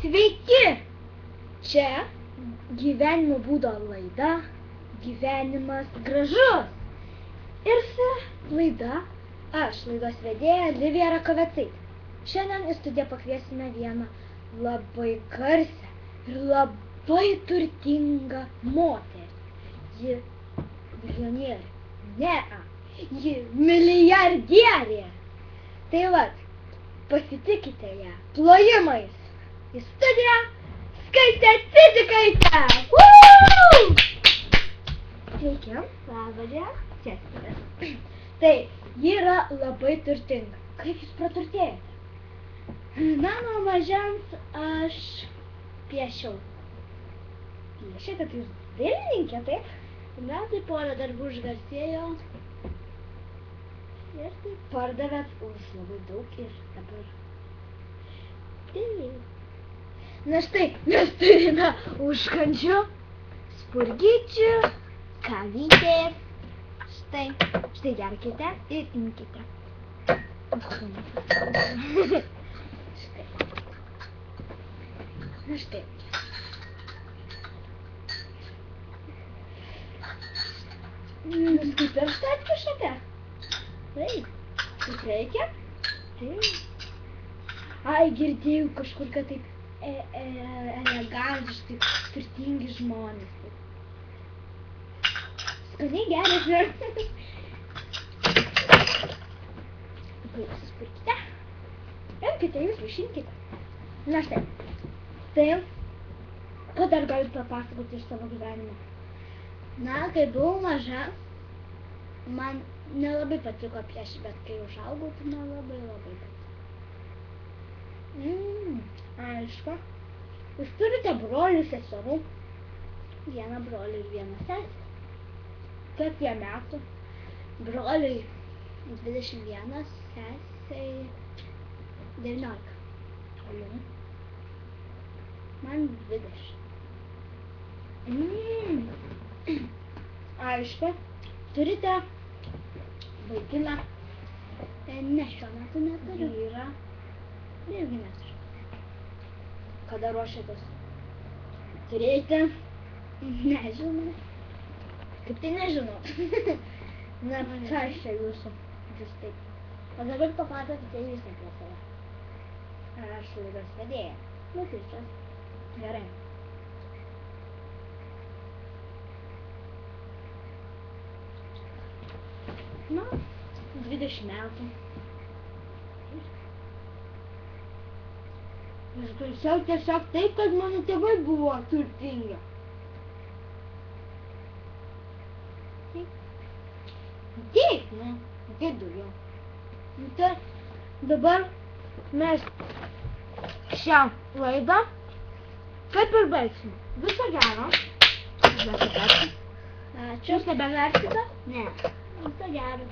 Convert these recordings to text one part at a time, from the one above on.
Sveiki! Čia gyvenimo būdo laida Gyvenimas gražus. Ir su laida aš, laidos vedėja Livija Rakovecait. Šiandien į studiją pakviesime vieną labai garsią ir labai turtingą moterį. Ji milijonierė. Ji milijardierė. Tai vat, pasitikite ją plojimais. Į studiją Skaistė Cidzikaitė! Sveiki, labadien, Česlovas. Tai, ji yra labai turtinga. Kaip jūs praturtėjote? Na, nuo mažens aš piešiau. Piešėte, tai jūs dailininkė, taip? Na, tai porą darbų išgarsėjo. Ir tai pardavėt už labai daug ir dabar. Tai. Na štai, mes turime užkandžių, spurgyčių, kavytės. Štai gerkite ir imkite. Štai. Na štai. Jūs kaip pirštą atkišate? Taip. Kaip reikia? Taip. Ai, girdėjau kažkur, kad taip elegantiškai turtingi žmonės. Skaniai geras, ne? Jūs suspirkite. Imkite, jūs višinkite. Na štai. Tai, ko dar galit papasakoti iš savo gyvenimo? Na, kai buvau maža, man nelabai patiko piešti, bet kai užaugau, tai man labai patiko. Aišku. Jūs turite brolių, seserų? Vieną brolį ir vieną sesę. Kiek jie metų? Broliui 21, sesiai 19. O jums? Man 20. Aišku. Turite vaikiną? Ne, šiuo metu neturiu. Vyrą? Irgi neturiu. Kada ruošiatės? Turėjote? Nežinau. Kaip tai nežinau? Na, kas čia jūsų? Jūs taip. O dabar papasakokite jūs apie save. Aš laidos vedėja. Nu, tai čia. Gerai. Na, 20 metų. Aš baisiau tiesiog tai, kad mano tėvai buvo turtingi. Taip, nu, kaip daugiau. Tai dabar mes šią laidą kaip ir baigsime. Viso gero. Ačiū. Jūs nebeversite? Ne. Viso gero.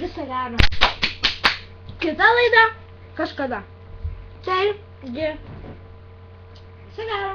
Viso gero. Kita laida kažkada. Taigi, viso gero.